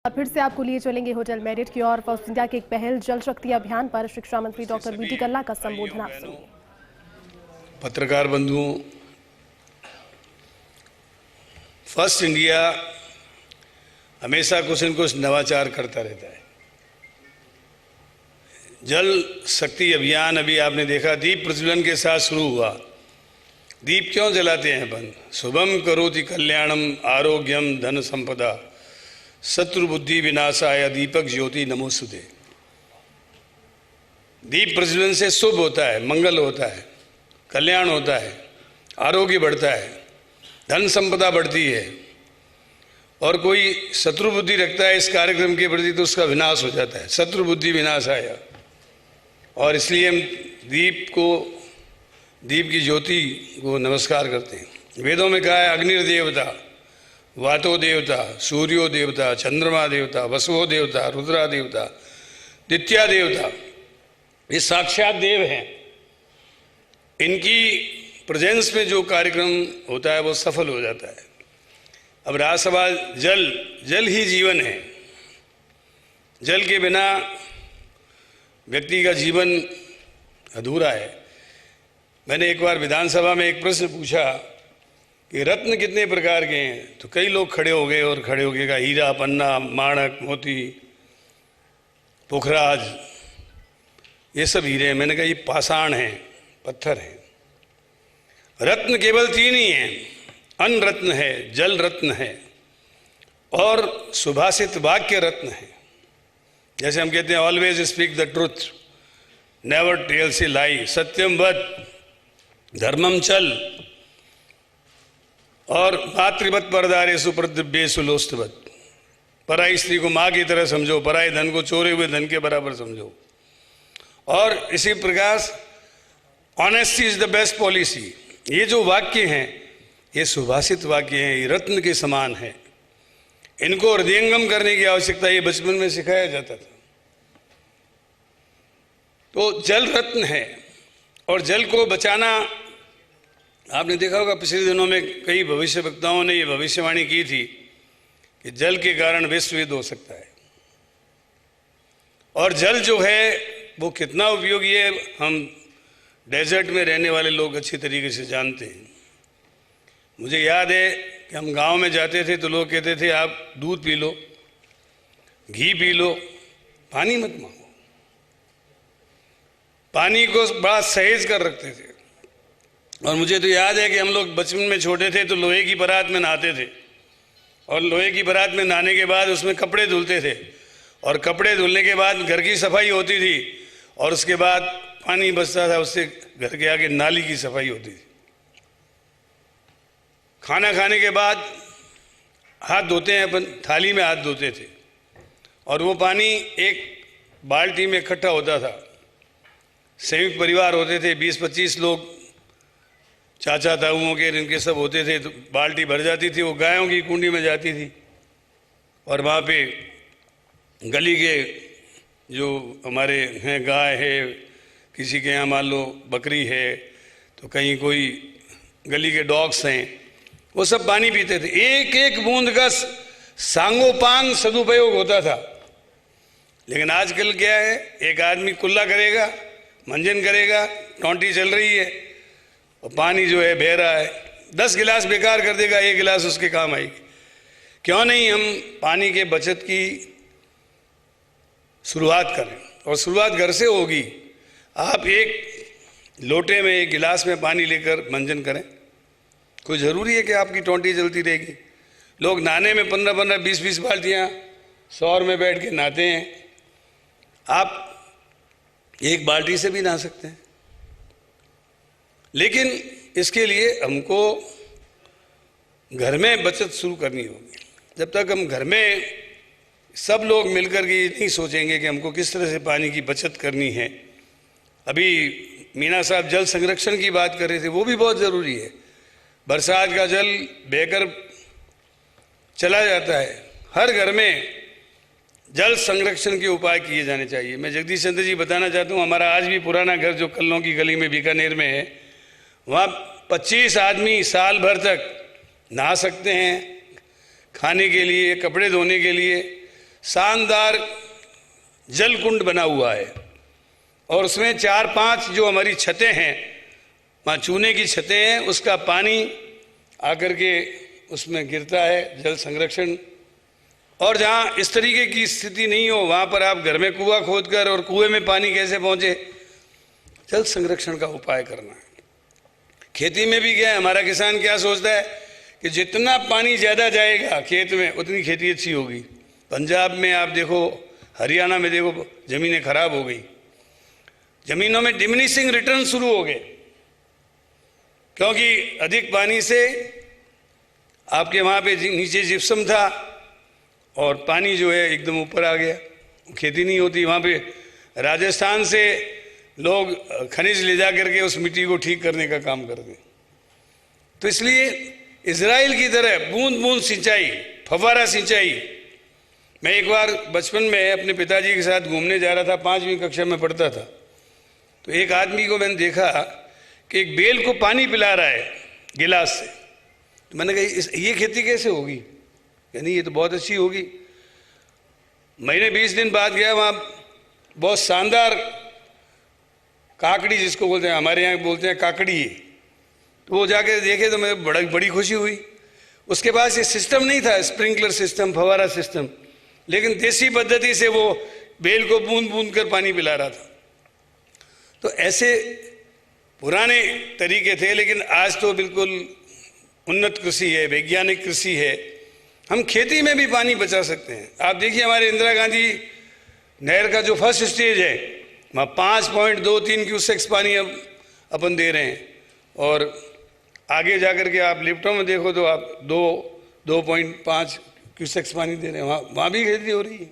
और फिर से आपको लिए चलेंगे होटल मेरिट की ओर। फर्स्ट इंडिया के एक पहल जल शक्ति अभियान पर शिक्षा मंत्री डॉक्टर बीटी कल्ला का संबोधन आप सुनिए। पत्रकार बंधुओं, फर्स्ट इंडिया हमेशा कुछ न कुछ नवाचार करता रहता है। जल शक्ति अभियान अभी आपने देखा दीप प्रज्वलन के साथ शुरू हुआ। दीप क्यों जलाते हैं अपन? शुभम करोति कल्याणम आरोग्यम धन संपदा शत्रु बुद्धि विनाशाय दीपक ज्योति नमोस्तुते। दीप प्रज्वलन से शुभ होता है, मंगल होता है, कल्याण होता है, आरोग्य बढ़ता है, धन संपदा बढ़ती है। और कोई शत्रु बुद्धि रखता है इस कार्यक्रम के प्रति तो उसका विनाश हो जाता है। शत्रु बुद्धि विनाशाय। और इसलिए हम दीप की ज्योति को नमस्कार करते हैं। वेदों में कहा है अग्निर्देवता, वातो देवता, सूर्यो देवता, चंद्रमा देवता, वसुओ देवता, रुद्रा देवता, दित्या देवता, ये साक्षात देव हैं। इनकी प्रेजेंस में जो कार्यक्रम होता है वो सफल हो जाता है। अब रहा सवाल जल ही जीवन है। जल के बिना व्यक्ति का जीवन अधूरा है। मैंने एक बार विधानसभा में एक प्रश्न पूछा कि रत्न कितने प्रकार के हैं, तो कई लोग खड़े हो गए और खड़े हो गए कहा हीरा, पन्ना, माणक, मोती, पुखराज, ये सब हीरे हैं। मैंने कहा ये पाषाण हैं, पत्थर हैं। रत्न केवल तीन ही हैं, अन्न रत्न है, जल रत्न है और सुभाषित वाक्य रत्न है। जैसे हम कहते हैं always speak the truth, never tells a lie, सत्यम वद, धर्मम चल और मातृवत परदारेषु प्रद्रव्येषु लोष्टवत। पराई स्त्री को माँ की तरह समझो, पराई धन को चोरे हुए धन के बराबर समझो। और इसी प्रकार honesty is the best policy. ये जो वाक्य हैं ये सुभाषित वाक्य हैं, ये रत्न के समान है। इनको हृदयंगम करने की आवश्यकता ये बचपन में सिखाया जाता था। तो जल रत्न है और जल को बचाना, आपने देखा होगा पिछले दिनों में कई भविष्य वक्ताओं ने ये भविष्यवाणी की थी कि जल के कारण विश्व युद्ध हो सकता है। और जल जो है वो कितना उपयोगी है हम डेजर्ट में रहने वाले लोग अच्छी तरीके से जानते हैं। मुझे याद है कि हम गांव में जाते थे तो लोग कहते थे आप दूध पी लो, घी पी लो, पानी मत मांगो। पानी को बड़ा सहेज कर रखते थे। और मुझे तो याद है कि हम लोग बचपन में छोटे थे तो लोहे की परात में नहाते थे और लोहे की परात में नहाने के बाद उसमें कपड़े धुलते थे और कपड़े धुलने के बाद घर की सफाई होती थी और उसके बाद पानी बचता था, उससे घर के आगे नाली की सफाई होती थी। खाना खाने के बाद हाथ धोते हैं अपन, थाली में हाथ धोते थे और वो पानी एक बाल्टी में इकट्ठा होता था। संयुक्त परिवार होते थे, 20-25 लोग, चाचा ताऊओं के इनके सब होते थे, तो बाल्टी भर जाती थी, वो गायों की कुंडी में जाती थी और वहाँ पे गली के जो हमारे हैं गाय है, किसी के यहाँ मान लो बकरी है, तो कहीं कोई गली के डॉग्स हैं, वो सब पानी पीते थे। एक एक बूंद का सांगोपांग सदुपयोग होता था। लेकिन आजकल क्या है, एक आदमी कुल्ला करेगा, मंजन करेगा, टोंटी चल रही है और पानी जो है बह रहा है। 10 गिलास बेकार कर देगा, 1 गिलास उसके काम आएगी। क्यों नहीं हम पानी के बचत की शुरुआत करें? और शुरुआत घर से होगी। आप एक लोटे में, 1 गिलास में पानी लेकर मंजन करें। कोई ज़रूरी है कि आपकी टोंटी चलती रहेगी? लोग नहाने में 15-15, 20-20 बाल्टियाँ शॉवर में बैठ के नहाते हैं। आप एक बाल्टी से भी नहा सकते हैं। लेकिन इसके लिए हमको घर में बचत शुरू करनी होगी। जब तक हम घर में सब लोग मिलकर के नहीं सोचेंगे कि हमको किस तरह से पानी की बचत करनी है। अभी मीना साहब जल संरक्षण की बात कर रहे थे, वो भी बहुत ज़रूरी है। बरसात का जल बहकर चला जाता है। हर घर में जल संरक्षण के उपाय किए जाने चाहिए। मैं जगदीश चंद्र जी बताना चाहता हूँ, हमारा आज भी पुराना घर जो कल्लों की गली में बीकानेर में है, वहाँ 25 आदमी साल भर तक नहा सकते हैं। खाने के लिए, कपड़े धोने के लिए शानदार जल कुंड बना हुआ है और उसमें 4-5 जो हमारी छतें हैं, वहाँ चूने की छतें हैं, उसका पानी आकर के उसमें गिरता है, जल संरक्षण। और जहाँ इस तरीके की स्थिति नहीं हो वहाँ पर आप घर में कुआं खोदकर और कुएं में पानी कैसे पहुँचे, जल संरक्षण का उपाय करना है। खेती में भी क्या है, हमारा किसान क्या सोचता है कि जितना पानी ज़्यादा जाएगा खेत में उतनी खेती अच्छी होगी। पंजाब में आप देखो, हरियाणा में देखो, ज़मीनें खराब हो गई, ज़मीनों में डिमिनिशिंग रिटर्न शुरू हो गए, क्योंकि अधिक पानी से आपके वहाँ पे नीचे जिप्सम था और पानी जो है एकदम ऊपर आ गया, खेती नहीं होती। वहाँ पे राजस्थान से लोग खनिज ले जा करके उस मिट्टी को ठीक करने का काम करते। तो इसलिए इजराइल की तरह बूंद बूंद सिंचाई, फव्वारा सिंचाई। मैं एक बार बचपन में अपने पिताजी के साथ घूमने जा रहा था, 5वीं कक्षा में पढ़ता था, तो एक आदमी को मैंने देखा कि एक बेल को पानी पिला रहा है गिलास से। तो मैंने कहा ये खेती कैसे होगी, यानी ये तो बहुत अच्छी होगी। महीने 20 दिन बाद गया, वहाँ बहुत शानदार काकड़ी जिसको बोलते हैं, हमारे यहाँ बोलते हैं काकड़ी, तो वो जाके देखे तो मैं बड़ी खुशी हुई। उसके पास ये सिस्टम नहीं था, स्प्रिंकलर सिस्टम, फव्वारा सिस्टम, लेकिन देसी पद्धति से वो बेल को बूंद बूंद कर पानी पिला रहा था। तो ऐसे पुराने तरीके थे, लेकिन आज तो बिल्कुल उन्नत कृषि है, वैज्ञानिक कृषि है। हम खेती में भी पानी बचा सकते हैं। आप देखिए हमारे इंदिरा गांधी नहर का जो फर्स्ट स्टेज है, वहाँ 5.23 क्यूसेक्स पानी अब अपन दे रहे हैं, और आगे जाकर के आप लिफ्टों में देखो तो आप 2.5 क्यूसेक्स पानी दे रहे हैं, वहाँ भी खेती हो रही है।